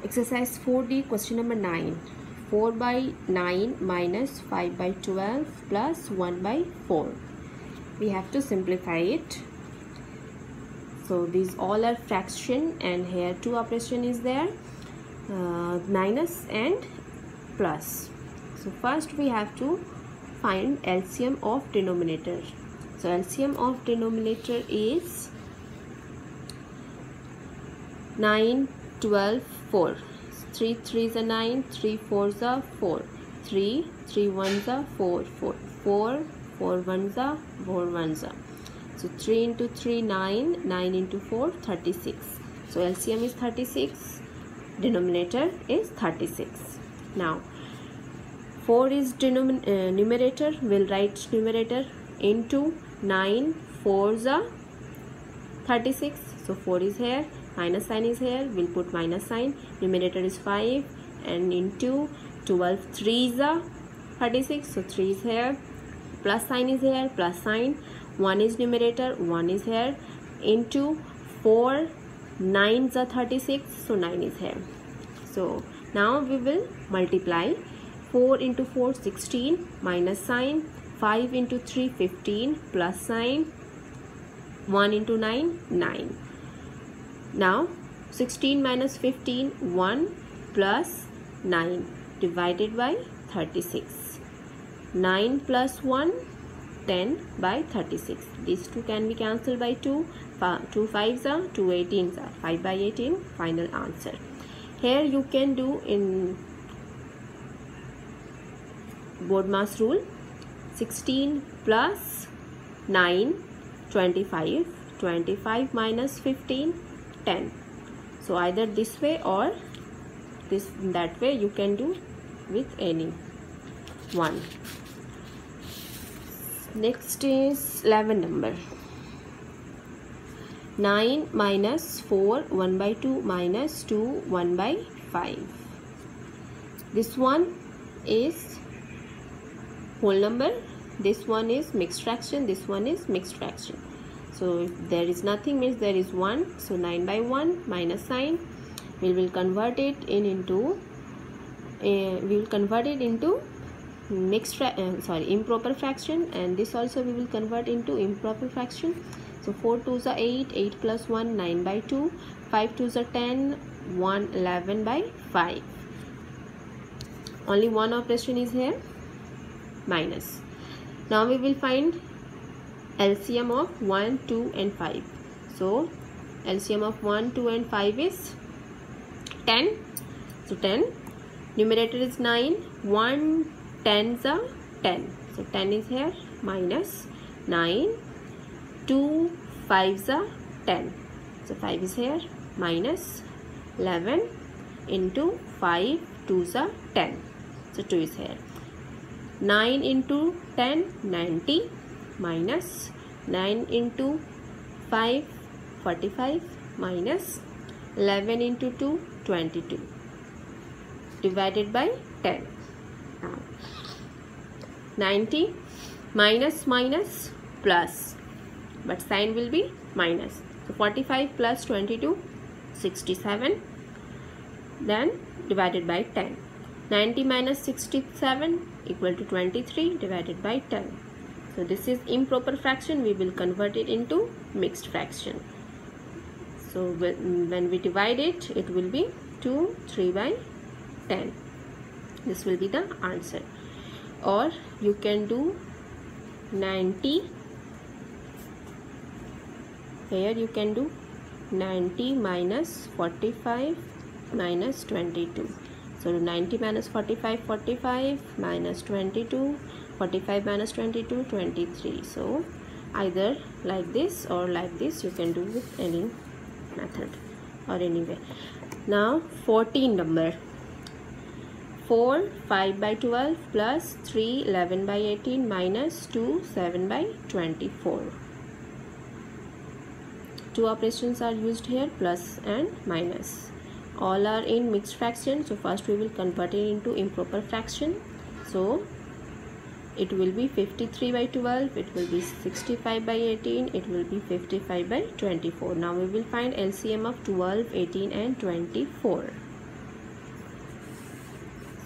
Exercise 4D, question number 9. 4 by 9 minus 5 by 12 plus 1 by 4. We have to simplify it. So these all are fraction, and here two operation is there, minus and plus. So first we have to find LCM of denominator. So LCM of denominator is 9, 12, 4. 3 3s are 9, 3 4s are 4, 3 3 1s are 4, 4 4 4 1s are 4 1s are. So 3 into 3 9, 9 into 4 36. So LCM is 36, denominator is 36. Now 4 is numerator, we'll write numerator into 9 4s are 36. So 4 is here, minus sign is here, we'll put minus sign. Numerator is 5 and into 12 3s are 36. So 3 is here, plus sign is here, plus sign. 1 is numerator, 1 is here, into 4 9s are 36. So 9 is here. So now we will multiply. 4 into 4 16, minus sign. 5 into 3 15, plus sign. 1 into 9 9. Now 16 minus 15, 1 plus 9 divided by 36. 9 plus 1, 10 by 36. These two can be cancelled by 2. 2 5s are, 2 18s are, 5 by 18, final answer. Here you can do in BODMAS rule. 16 plus 9 25, 25 minus 15 10. So either this way or that way you can do with any one. Next is 11 number. 9 minus 4 1 by 2 minus 2 1 by 5. This one is whole number, this one is mixed fraction, this one is mixed fraction. So if there is nothing, means there is 1. So 9 by 1 minus sign. We will convert it into improper fraction, and this also we will convert into improper fraction. So 4 2s are 8, 8 plus 1 9 by 2, 5 2s are 10, 1 11 by 5. Only one operation is here, minus. Now we will find LCM of 1, 2 and 5. So LCM of 1, 2 and 5 is 10. So 10. Numerator is 9. 1 10s are 10. So 10 is here, minus 9. 2 5s are 10. So 5 is here, minus 11 into 5 2s are 10. So 2 is here. 9 into 10 90, minus 9 into 5 45, minus 11 into 2 22, divided by 10. Now 90 minus minus plus, but sign will be minus. So 45 plus 22 67, then divided by 10. 90 minus 67 equal to 23 divided by 10. So this is improper fraction, we will convert it into mixed fraction. So when we divide it, it will be 2 3 by 10. This will be the answer. Or you can do 90. Here you can do 90 minus 45 minus 22. So 90 minus 45 45, minus 22, 45 minus 22 23. So either like this or like this, you can do with any method or any way. Now 14 number. 4 5 by 12 plus 3 11 by 18 minus 2 7 by 24. Two operations are used here, plus and minus. All are in mixed fraction. So first we will convert it into improper fraction. So it will be 53 by 12, it will be 65 by 18, it will be 55 by 24. Now we will find LCM of 12, 18 and 24.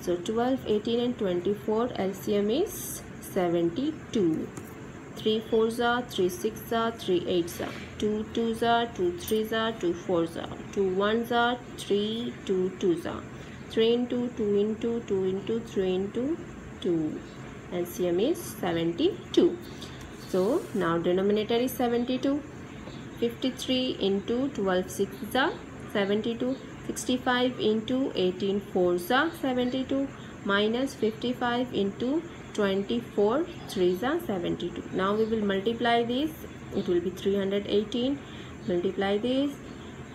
So 12, 18 and 24 LCM is 72. 3 4s are 3 6s are 3 8s are 2 2s are 2 3s are 2 4s are 2 1s are 3 2 2s are 3 into 2 into 2 into 3 into 2. LCM is 72. So now denominator is 72. 53 into 12 6s are 72. 65 into 18 4s are 72 minus 55 into 24 3s are 72. Now we will multiply this. It will be 318. Multiply this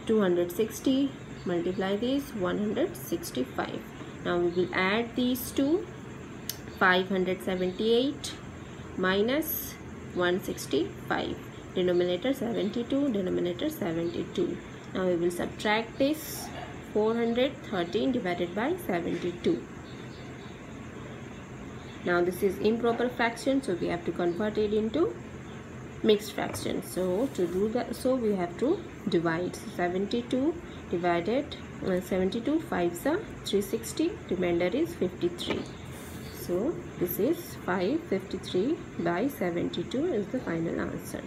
260. Multiply this 165. Now we will add these two. 578 minus 165. Denominator 72. Denominator 72. Now we will subtract this. 413 divided by 72. Now this is improper fraction, so we have to convert it into mixed fraction. So to do that, so we have to divide. 72 divided 72 5s are 360. Remainder is 53. So this is 553 by 72 is the final answer.